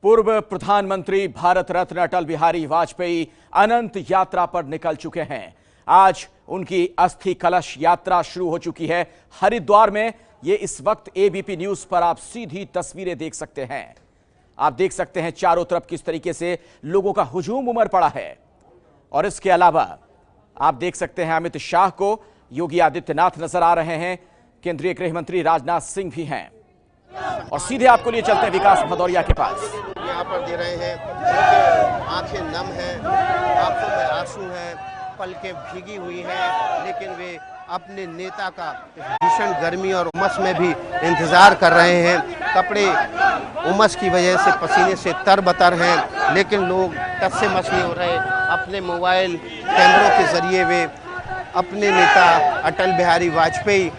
पूर्व प्रधानमंत्री भारत रत्न अटल बिहारी वाजपेयी अनंत यात्रा पर निकल चुके हैं। आज उनकी अस्थि कलश यात्रा शुरू हो चुकी है हरिद्वार में। ये इस वक्त एबीपी न्यूज पर आप सीधी तस्वीरें देख सकते हैं। आप देख सकते हैं चारों तरफ किस तरीके से लोगों का हुजूम उमड़ पड़ा है। और इसके अलावा आप देख सकते हैं अमित शाह को, योगी आदित्यनाथ नजर आ रहे हैं, केंद्रीय गृह मंत्री राजनाथ सिंह भी हैं। और सीधे आपको लिए चलते हैं विकास भदौरिया के पास। यहाँ पर दे रहे हैं, क्योंकि आंखें नम हैं, आंखों में आंसू हैं, पलकें भीगी हुई हैं, लेकिन वे अपने नेता का भीषण गर्मी और उमस में भी इंतजार कर रहे हैं। कपड़े उमस की वजह से पसीने से तरबतर हैं, लेकिन लोग टस से मस नहीं हो रहे। अपने मोबाइल कैमरों के जरिए वे अपने नेता अटल बिहारी वाजपेयी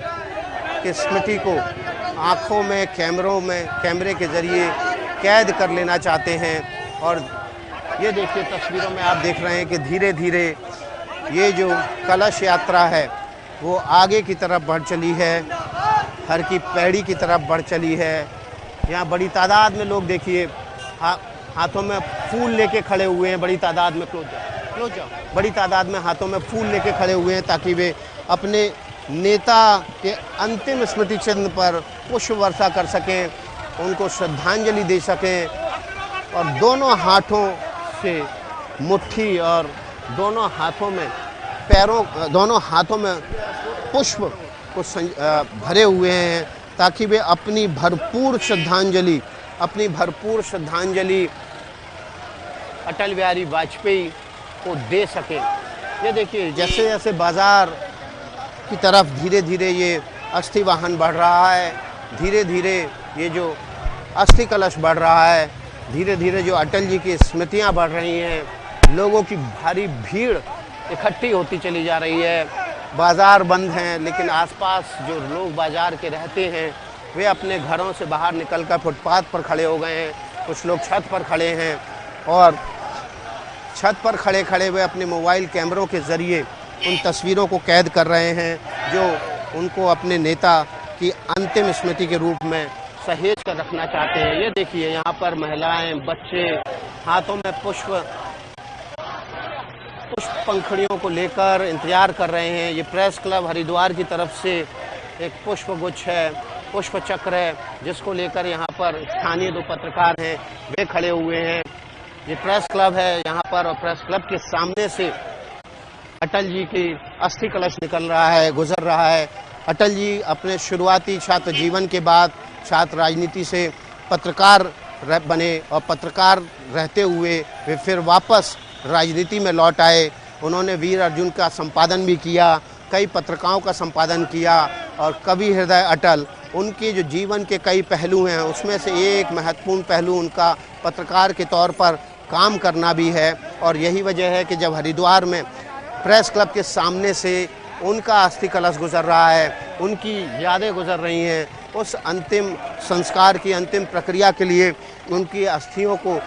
की स्मृति को आँखों में कैमरे के जरिए कैद कर लेना चाहते हैं। और ये देखिए, तस्वीरों में आप देख रहे हैं कि धीरे धीरे ये जो कलश यात्रा है वो आगे की तरफ बढ़ चली है, हर की पैड़ी की तरफ बढ़ चली है। यहाँ बड़ी तादाद में लोग देखिए हाथों में फूल लेके खड़े हुए हैं। बड़ी तादाद में बड़ी तादाद में हाथों में फूल लेके खड़े हुए हैं ताकि वे अपने नेता के अंतिम स्मृति चिन्ह पर पुष्प वर्षा कर सकें, उनको श्रद्धांजलि दे सकें। और दोनों हाथों से मुट्ठी और दोनों हाथों में पुष्प को भरे हुए हैं ताकि वे अपनी भरपूर श्रद्धांजलि अटल बिहारी वाजपेयी को दे सकें। ये देखिए, जैसे जैसे बाजार की तरफ धीरे धीरे ये अस्थि वाहन बढ़ रहा है, धीरे धीरे ये जो अस्थि कलश बढ़ रहा है, धीरे धीरे जो अटल जी की स्मृतियां बढ़ रही हैं, लोगों की भारी भीड़ इकट्ठी होती चली जा रही है। बाज़ार बंद हैं, लेकिन आसपास जो लोग बाज़ार के रहते हैं वे अपने घरों से बाहर निकलकर फुटपाथ पर खड़े हो गए हैं। कुछ लोग छत पर खड़े हैं और छत पर खड़े वे अपने मोबाइल कैमरों के ज़रिए उन तस्वीरों को कैद कर रहे हैं जो उनको अपने नेता की अंतिम स्मृति के रूप में सहेज कर रखना चाहते हैं। ये देखिए, यहाँ पर महिलाएं, बच्चे हाथों में पुष्प पंखुड़ियों को लेकर इंतजार कर रहे हैं। ये प्रेस क्लब हरिद्वार की तरफ से एक पुष्प गुच्छ है, पुष्प चक्र है, जिसको लेकर यहाँ पर स्थानीय 2 पत्रकार हैं, वे खड़े हुए हैं। ये प्रेस क्लब है यहाँ पर, और प्रेस क्लब के सामने से अटल जी की अस्थि कलश निकल रहा है, गुजर रहा है। अटल जी अपने शुरुआती छात्र जीवन के बाद छात्र राजनीति से पत्रकार बने और पत्रकार रहते हुए वे फिर वापस राजनीति में लौट आए। उन्होंने वीर अर्जुन का संपादन भी किया, कई पत्रिकाओं का संपादन किया, और कवि हृदय अटल, उनके जो जीवन के कई पहलू हैं उसमें से एक महत्वपूर्ण पहलू उनका पत्रकार के तौर पर काम करना भी है। और यही वजह है कि जब हरिद्वार में प्रेस क्लब के सामने से उनका अस्थि कलश गुजर रहा है, उनकी यादें गुजर रही हैं, उस अंतिम संस्कार की अंतिम प्रक्रिया के लिए उनकी अस्थियों को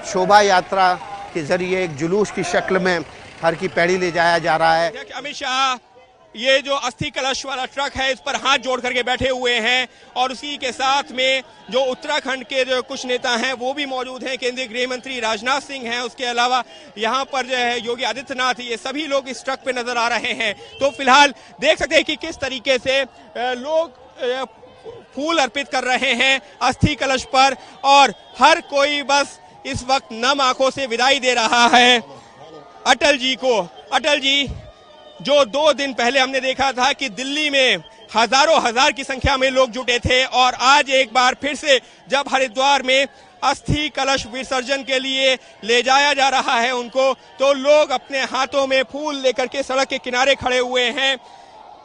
शोभा यात्रा के जरिए एक जुलूस की शक्ल में हर की पैड़ी ले जाया जा रहा है। अमित शाह ये जो अस्थि कलश वाला ट्रक है इस पर हाथ जोड़ करके बैठे हुए हैं, और उसी के साथ में जो उत्तराखंड के जो कुछ नेता हैं वो भी मौजूद हैं। केंद्रीय गृह मंत्री राजनाथ सिंह हैं, उसके अलावा यहाँ पर जो है योगी आदित्यनाथ, ये सभी लोग इस ट्रक पे नजर आ रहे हैं। तो फिलहाल देख सकते हैं कि किस तरीके से लोग फूल अर्पित कर रहे हैं अस्थि कलश पर, और हर कोई बस इस वक्त नम आंखों से विदाई दे रहा है अटल जी को। अटल जी जो 2 दिन पहले हमने देखा था कि दिल्ली में हजारों हजार की संख्या में लोग जुटे थे, और आज एक बार फिर से जब हरिद्वार में अस्थि कलश विसर्जन के लिए ले जाया जा रहा है उनको, तो लोग अपने हाथों में फूल लेकर के सड़क के किनारे खड़े हुए हैं।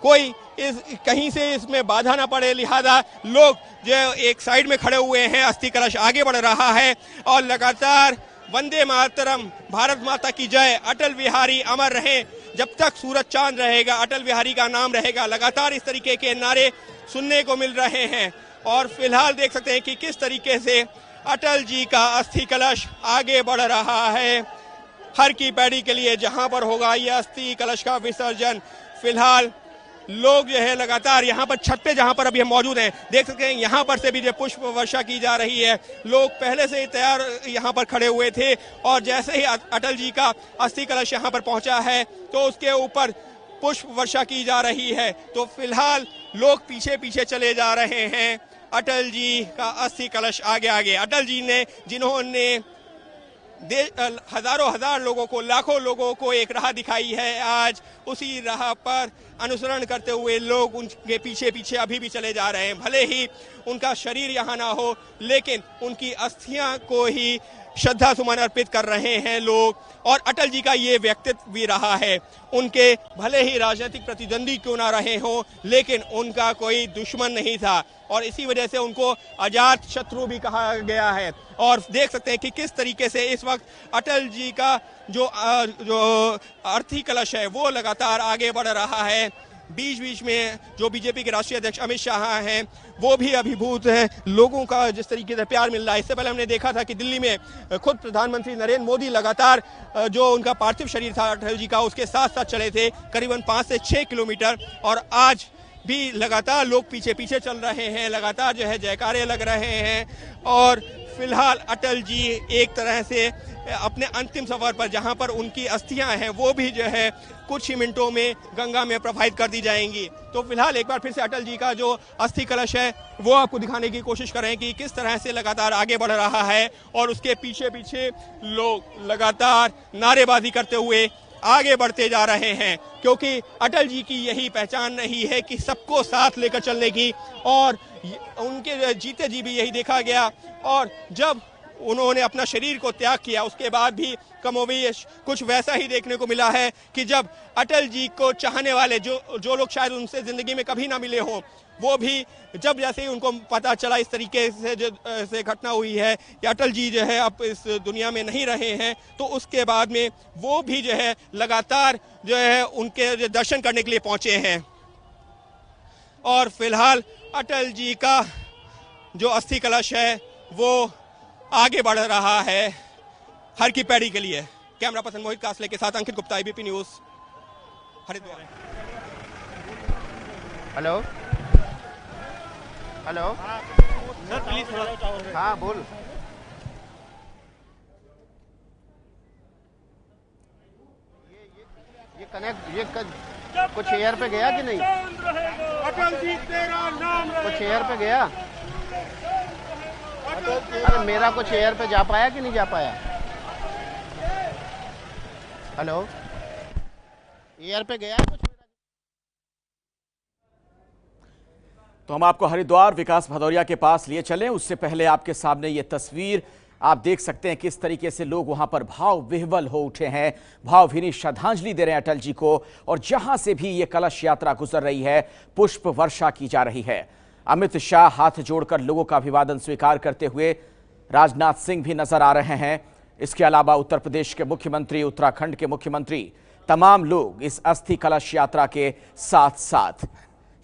कोई कहीं से इसमें बाधा ना पड़े, लिहाजा लोग जो एक साइड में खड़े हुए हैं। अस्थि कलश आगे बढ़ रहा है और लगातार वंदे मातरम, भारत माता की जय, अटल बिहारी अमर रहें, जब तक सूरज चांद रहेगा अटल बिहारी का नाम रहेगा, लगातार इस तरीके के नारे सुनने को मिल रहे हैं। और फिलहाल देख सकते हैं कि किस तरीके से अटल जी का अस्थि कलश आगे बढ़ रहा है हर की पैड़ी के लिए, जहां पर होगा यह अस्थि कलश का विसर्जन। फिलहाल लोग जो है लगातार यहाँ पर छत पे जहाँ पर अभी हम मौजूद हैं देख सकते हैं, यहाँ पर से भी जो पुष्प वर्षा की जा रही है। लोग पहले से ही तैयार यहाँ पर खड़े हुए थे और जैसे ही अटल जी का अस्थि कलश यहाँ पर पहुंचा है तो उसके ऊपर पुष्प वर्षा की जा रही है। तो फिलहाल लोग पीछे पीछे चले जा रहे हैं, अटल जी का अस्थि कलश आगे आगे। अटल जी ने जिन्होंने हजारों हजार लोगों को, लाखों लोगों को एक राह दिखाई है, आज उसी राह पर अनुसरण करते हुए लोग उनके पीछे पीछे अभी भी चले जा रहे हैं। भले ही उनका शरीर यहाँ ना हो, लेकिन उनकी अस्थियां को ही श्रद्धा सुमन अर्पित कर रहे हैं लोग। और अटल जी का ये व्यक्तित्व भी रहा है, उनके भले ही राजनीतिक प्रतिद्वंदी क्यों ना रहे हों, लेकिन उनका कोई दुश्मन नहीं था और इसी वजह से उनको अजात शत्रु भी कहा गया है। और देख सकते हैं कि किस तरीके से इस वक्त अटल जी का जो अर्थी कलश है वो लगातार आगे बढ़ रहा है। बीच बीच में जो बीजेपी के राष्ट्रीय अध्यक्ष अमित शाह हैं वो भी अभिभूत है, लोगों का जिस तरीके से प्यार मिल रहा है। इससे पहले हमने देखा था कि दिल्ली में खुद प्रधानमंत्री नरेंद्र मोदी लगातार जो उनका पार्थिव शरीर था अटल जी का उसके साथ साथ चले थे करीबन 5 से 6 किलोमीटर, और आज भी लगातार लोग पीछे पीछे चल रहे हैं, लगातार जो है जयकारे लग रहे हैं। और फिलहाल अटल जी एक तरह से अपने अंतिम सफर पर, जहां पर उनकी अस्थियां हैं वो भी जो है कुछ ही मिनटों में गंगा में प्रवाहित कर दी जाएंगी। तो फिलहाल एक बार फिर से अटल जी का जो अस्थि कलश है वो आपको दिखाने की कोशिश करें कि किस तरह से लगातार आगे बढ़ रहा है और उसके पीछे पीछे लोग लगातार नारेबाजी करते हुए आगे बढ़ते जा रहे हैं, क्योंकि अटल जी की यही पहचान रही है कि सबको साथ लेकर चलने की, और उनके जीते जी भी यही देखा गया। और जब उन्होंने अपना शरीर को त्याग किया उसके बाद भी कमोवेश कुछ वैसा ही देखने को मिला है कि जब अटल जी को चाहने वाले जो लोग शायद उनसे जिंदगी में कभी ना मिले हों, वो भी जब जैसे ही उनको पता चला इस तरीके से घटना हुई है कि अटल जी जो है अब इस दुनिया में नहीं रहे हैं, तो उसके बाद में वो भी जो है लगातार जो है उनके दर्शन करने के लिए पहुंचे हैं। और फिलहाल अटल जी का जो अस्थि कलश है वो आगे बढ़ रहा है हर की पैड़ी के लिए। कैमरा पर्सन मोहित कासले के साथ Ankit Gupta, ABP News, Haridwar. Hello hello sir please थोड़ा, हाँ बोल। ये कनेक्ट कुछ एयर पे गया कि नहीं? अटल जी तेरा नाम कुछ एयर पे गया? अरे मेरा कुछ एयर पे जा पाया कि नहीं जा पाया? हेलो, एयर पे गया कुछ? तो हम आपको हरिद्वार विकास भदौरिया के पास लिए चलें, उससे पहले आपके सामने ये तस्वीर आप देख सकते हैं किस तरीके से लोग वहां पर भाव विह्वल हो उठे हैं, भावभीनी श्रद्धांजलि दे रहे हैं अटल जी को। और जहां से भी ये कलश यात्रा गुजर रही है पुष्प वर्षा की जा रही है। अमित शाह हाथ जोड़कर लोगों का अभिवादन स्वीकार करते हुए, राजनाथ सिंह भी नजर आ रहे हैं। इसके अलावा उत्तर प्रदेश के मुख्यमंत्री, उत्तराखंड के मुख्यमंत्री, तमाम लोग इस अस्थि कलश यात्रा के साथ साथ।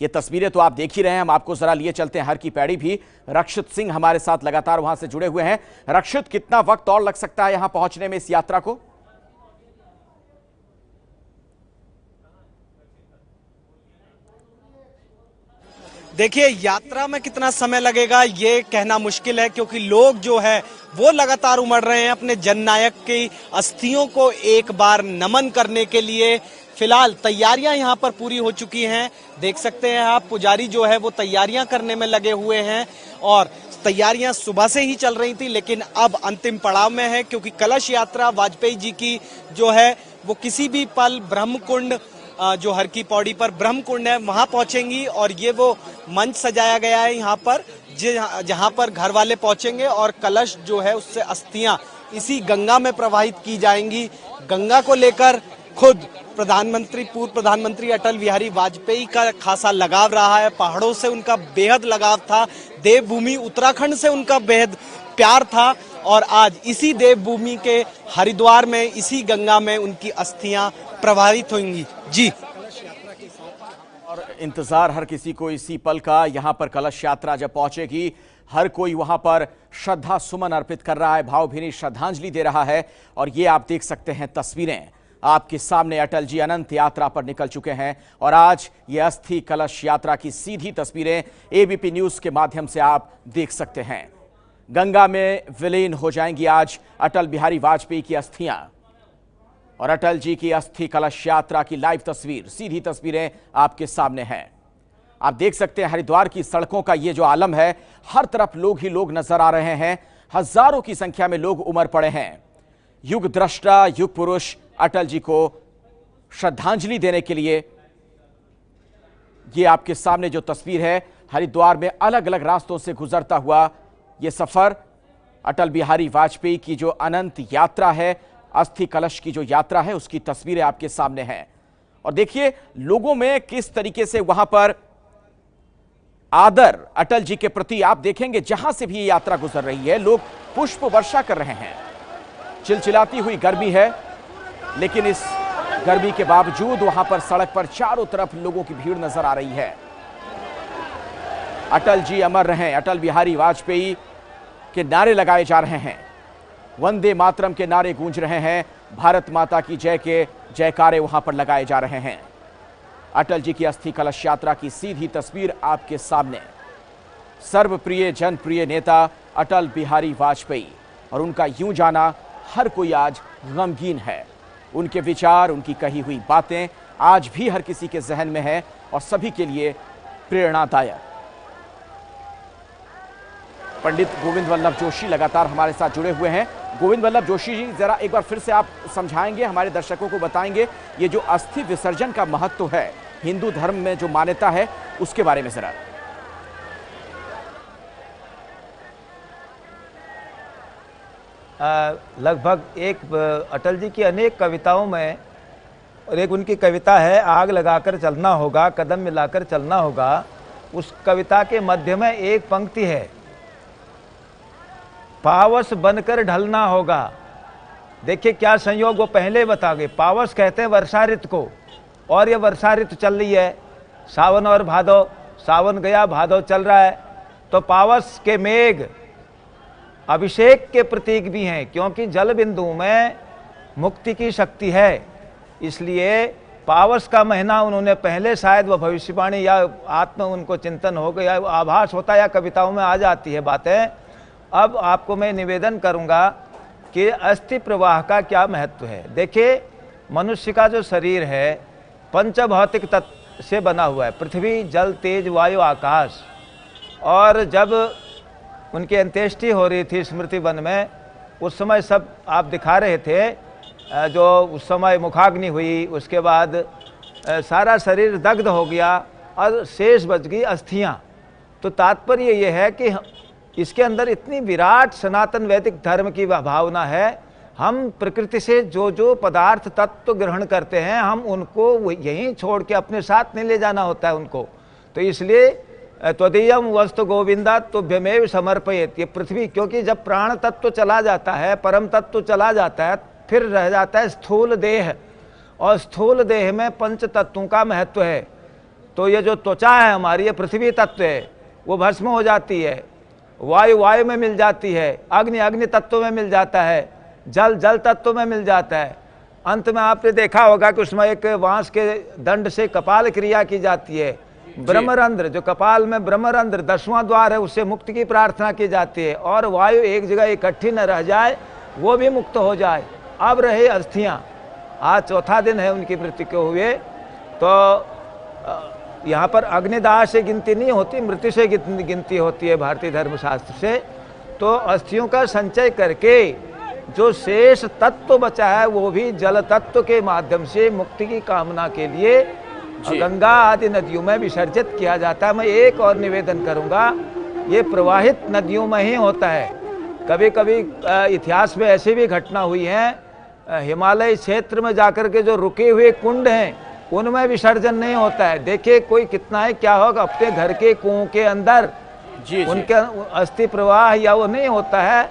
ये तस्वीरें तो आप देख ही रहे हैं, हम आपको जरा लिए चलते हैं हर की पैड़ी भी। रक्षित सिंह हमारे साथ लगातार वहां से जुड़े हुए हैं। रक्षित, कितना वक्त और लग सकता है यहां पहुंचने में इस यात्रा को? देखिए, यात्रा में कितना समय लगेगा ये कहना मुश्किल है, क्योंकि लोग जो है वो लगातार उमड़ रहे हैं अपने जननायक की अस्थियों को एक बार नमन करने के लिए। फिलहाल तैयारियां यहां पर पूरी हो चुकी हैं, देख सकते हैं आप। पुजारी जो है वो तैयारियां करने में लगे हुए हैं और तैयारियां सुबह से ही चल रही थी, लेकिन अब अंतिम पड़ाव में है, क्योंकि कलश यात्रा वाजपेयी जी की जो है वो किसी भी पल ब्रह्मकुंड, जो हर की पौड़ी पर ब्रह्मकुंड है, वहां पहुंचेंगी। और ये वो मंच सजाया गया है यहाँ पर जहां पर घर वाले पहुंचेंगे और कलश जो है उससे अस्थियां इसी गंगा में प्रवाहित की जाएंगी। गंगा को लेकर खुद पूर्व प्रधानमंत्री अटल बिहारी वाजपेयी का खासा लगाव रहा है, पहाड़ों से उनका बेहद लगाव था, देवभूमि उत्तराखंड से उनका बेहद प्यार था, और आज इसी देवभूमि के हरिद्वार में, इसी गंगा में उनकी अस्थियां प्रवाहित होंगी। जी, और इंतजार हर किसी को इसी पल का। यहां पर कलश यात्रा जब पहुंचेगी, हर कोई वहां पर श्रद्धा सुमन अर्पित कर रहा है, भावभीनी श्रद्धांजलि दे रहा है। और ये आप देख सकते हैं तस्वीरें, आपके सामने अटल जी अनंत यात्रा पर निकल चुके हैं और आज ये अस्थि कलश यात्रा की सीधी तस्वीरें एबीपी न्यूज के माध्यम से आप देख सकते हैं। गंगा में विलीन हो जाएंगी आज अटल बिहारी वाजपेयी की अस्थियां और अटल जी की अस्थि कलश यात्रा की लाइव तस्वीर, सीधी तस्वीरें आपके सामने हैं। आप देख सकते हैं हरिद्वार की सड़कों का ये जो आलम है, हर तरफ लोग ही लोग नजर आ रहे हैं। हजारों की संख्या में लोग उमड़ पड़े हैं। युग द्रष्टा, युग पुरुष अटल जी को श्रद्धांजलि देने के लिए ये आपके सामने जो तस्वीर है, हरिद्वार में अलग अलग रास्तों से गुजरता हुआ ये सफर, अटल बिहारी वाजपेयी की जो अनंत यात्रा है, अस्थि कलश की जो यात्रा है, उसकी तस्वीरें आपके सामने हैं। और देखिए लोगों में किस तरीके से वहां पर आदर अटल जी के प्रति आप देखेंगे। जहां से भी ये यात्रा गुजर रही है, लोग पुष्प वर्षा कर रहे हैं। चिलचिलाती हुई गर्मी है, लेकिन इस गर्मी के बावजूद वहां पर सड़क पर चारों तरफ लोगों की भीड़ नजर आ रही है। अटल जी अमर रहें, अटल बिहारी वाजपेयी के नारे लगाए जा रहे हैं। वंदे मातरम के नारे गूंज रहे हैं। भारत माता की जय के जयकारे वहां पर लगाए जा रहे हैं। अटल जी की अस्थि कलश यात्रा की सीधी तस्वीर आपके सामने। सर्वप्रिय जनप्रिय नेता अटल बिहारी वाजपेयी और उनका यूं जाना हर कोई आज गमगीन है। उनके विचार, उनकी कही हुई बातें आज भी हर किसी के जहन में है और सभी के लिए प्रेरणादायक। पंडित गोविंद वल्लभ जोशी लगातार हमारे साथ जुड़े हुए हैं। गोविंद वल्लभ जोशी जी, जरा एक बार फिर से आप समझाएंगे, हमारे दर्शकों को बताएंगे ये जो अस्थि विसर्जन का महत्व है हिंदू धर्म में, जो मान्यता है उसके बारे में जरा। लगभग एक अटल जी की अनेक कविताओं में और एक उनकी कविता है आग लगाकर चलना होगा, कदम मिलाकर चलना होगा। उस कविता के मध्य में एक पंक्ति है, पावस बनकर ढलना होगा। देखिए क्या संयोग, वो पहले बता गए। पावस कहते हैं वर्षा ऋतु को, और ये वर्षा ऋतु चल रही है, सावन और भादो। सावन गया, भादो चल रहा है। तो पावस के मेघ अभिषेक के प्रतीक भी हैं, क्योंकि जल बिंदु में मुक्ति की शक्ति है। इसलिए पावस का महीना उन्होंने पहले, शायद वह भविष्यवाणी या आत्म उनको चिंतन हो गया, आभास होता है या कविताओं में आ जाती है बातें। अब आपको मैं निवेदन करूंगा कि अस्थि प्रवाह का क्या महत्व है। देखिए मनुष्य का जो शरीर है पंचभौतिक तत्व से बना हुआ है, पृथ्वी, जल, तेज, वायु, आकाश। और जब उनकी अंत्येष्टि हो रही थी स्मृति वन में, उस समय सब आप दिखा रहे थे, जो उस समय मुखाग्नि हुई, उसके बाद सारा शरीर दग्ध हो गया और शेष बच गई अस्थियाँ। तो तात्पर्य ये है कि इसके अंदर इतनी विराट सनातन वैदिक धर्म की भावना है। हम प्रकृति से जो जो पदार्थ तत्व ग्रहण करते हैं, हम उनको यहीं छोड़ के अपने साथ नहीं ले जाना होता है उनको। तो इसलिए त्वदीयम वस्तु गोविंदा तुभ्यमेव समर्पयेत। ये पृथ्वी, क्योंकि जब प्राण तत्व चला जाता है, परम तत्व चला जाता है, फिर रह जाता है स्थूल देह, और स्थूल देह में पंच तत्वों का महत्व है। तो ये जो त्वचा है हमारी, ये पृथ्वी तत्व है, वो भस्म हो जाती है। वायु वायु में मिल जाती है, अग्नि अग्नि तत्व में मिल जाता है, जल जल तत्व में मिल जाता है। अंत में आपने देखा होगा कि उसमें एक बांस के दंड से कपाल क्रिया की जाती है। ब्रह्मरंध्र, जो कपाल में ब्रह्मरंध्र 10वां द्वार है, उससे मुक्ति की प्रार्थना की जाती है। और वायु एक जगह इकट्ठी न रह जाए, वो भी मुक्त हो जाए। अब रहे अस्थियाँ, आज चौथा दिन है उनकी मृत्यु के हुए। तो यहाँ पर अग्निदाह से गिनती नहीं होती, मृत्यु से गिनती होती है भारतीय धर्मशास्त्र से। तो अस्थियों का संचय करके जो शेष तत्व बचा है, वो भी जल तत्व के माध्यम से मुक्ति की कामना के लिए गंगा आदि नदियों में विसर्जित किया जाता है। मैं एक और निवेदन करूंगा, ये प्रवाहित नदियों में ही होता है। कभी कभी इतिहास में ऐसी भी घटना हुई है, हिमालय क्षेत्र में जाकर के जो रुके हुए कुंड हैं उनमें विसर्जन नहीं होता है। देखिए कोई कितना है, क्या होगा, अपने घर के कुओं के अंदर उनके अस्थि प्रवाह या वो नहीं होता है।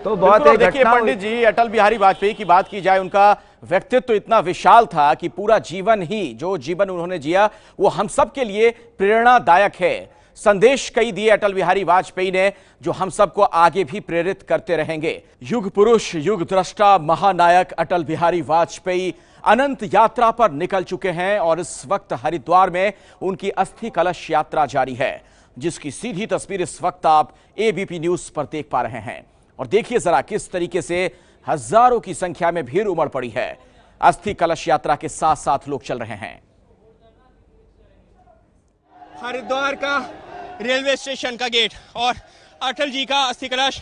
तो बहुत ही देखिए पंडित जी, अटल बिहारी वाजपेयी की बात की जाए, उनका व्यक्तित्व तो इतना विशाल था कि पूरा जीवन ही, जो जीवन उन्होंने जिया, वो हम सब के लिए प्रेरणादायक है। संदेश कई दिए अटल बिहारी वाजपेयी ने, जो हम सबको आगे भी प्रेरित करते रहेंगे। युग पुरुष, युग द्रष्टा, महानायक अटल बिहारी वाजपेयी अनंत यात्रा पर निकल चुके हैं और इस वक्त हरिद्वार में उनकी अस्थि कलश यात्रा जारी है, जिसकी सीधी तस्वीर इस वक्त आप एबीपी न्यूज पर देख पा रहे हैं। और देखिए जरा किस तरीके से हजारों की संख्या में भीड़ उमड़ पड़ी है। अस्थि कलश यात्रा के साथ साथ लोग चल रहे हैं। हरिद्वार का रेलवे स्टेशन का गेट और अटल जी का अस्थि कलश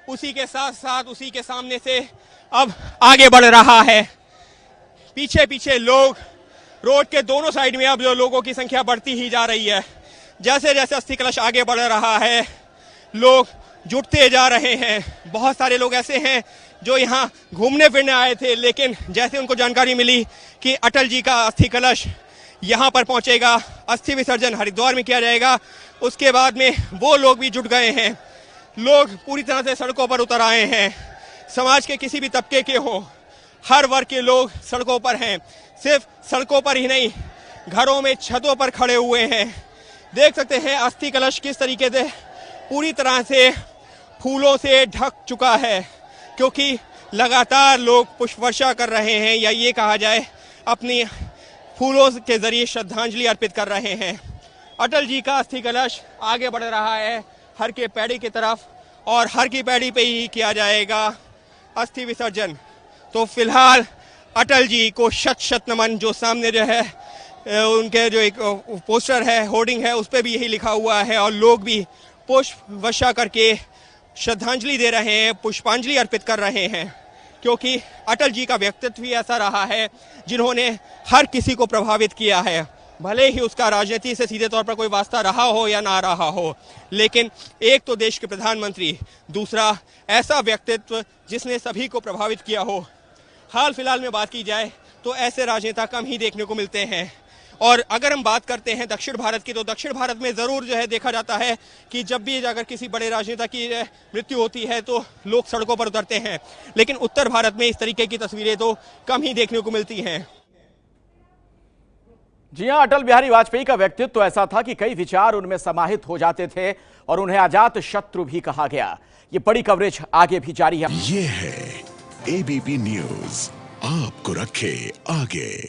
उसी के साथ साथ उसी के सामने से अब आगे बढ़ रहा है। पीछे पीछे लोग, रोड के दोनों साइड में अब जो लोगों की संख्या बढ़ती ही जा रही है। जैसे जैसे अस्थि कलश आगे बढ़ रहा है, लोग जुटते जा रहे हैं। बहुत सारे लोग ऐसे हैं जो यहाँ घूमने फिरने आए थे, लेकिन जैसे उनको जानकारी मिली कि अटल जी का अस्थि कलश यहाँ पर पहुँचेगा, अस्थि विसर्जन हरिद्वार में किया जाएगा, उसके बाद में वो लोग भी जुट गए हैं। लोग पूरी तरह से सड़कों पर उतर आए हैं। समाज के किसी भी तबके के हो, हर वर्ग के लोग सड़कों पर हैं। सिर्फ सड़कों पर ही नहीं, घरों में छतों पर खड़े हुए हैं। देख सकते हैं अस्थि कलश किस तरीके से पूरी तरह से फूलों से ढक चुका है, क्योंकि लगातार लोग पुष्प वर्षा कर रहे हैं, या ये कहा जाए अपनी फूलों के जरिए श्रद्धांजलि अर्पित कर रहे हैं। अटल जी का अस्थि कलश आगे बढ़ रहा है हर के पैड़ी की तरफ, और हर की पैड़ी पे ही किया जाएगा अस्थि विसर्जन। तो फिलहाल अटल जी को शत शत नमन। जो सामने जो है उनके जो एक पोस्टर है, होर्डिंग है, उस पर भी यही लिखा हुआ है, और लोग भी पुष्प वर्षा करके श्रद्धांजलि दे रहे हैं, पुष्पांजलि अर्पित कर रहे हैं, क्योंकि अटल जी का व्यक्तित्व ही ऐसा रहा है जिन्होंने हर किसी को प्रभावित किया है। भले ही उसका राजनीति से सीधे तौर पर कोई वास्ता रहा हो या ना रहा हो, लेकिन एक तो देश के प्रधानमंत्री, दूसरा ऐसा व्यक्तित्व जिसने सभी को प्रभावित किया हो। हाल फिलहाल में बात की जाए तो ऐसे राजनेता कम ही देखने को मिलते हैं। और अगर हम बात करते हैं दक्षिण भारत की, तो दक्षिण भारत में ज़रूर जो है देखा जाता है कि जब भी अगर किसी बड़े राजनेता की मृत्यु होती है तो लोग सड़कों पर उतरते हैं, लेकिन उत्तर भारत में इस तरीके की तस्वीरें तो कम ही देखने को मिलती हैं। जी हां, अटल बिहारी वाजपेयी का व्यक्तित्व तो ऐसा था कि कई विचार उनमें समाहित हो जाते थे और उन्हें अजात शत्रु भी कहा गया। ये बड़ी कवरेज आगे भी जारी है। ये है एबीपी न्यूज, आपको रखे आगे।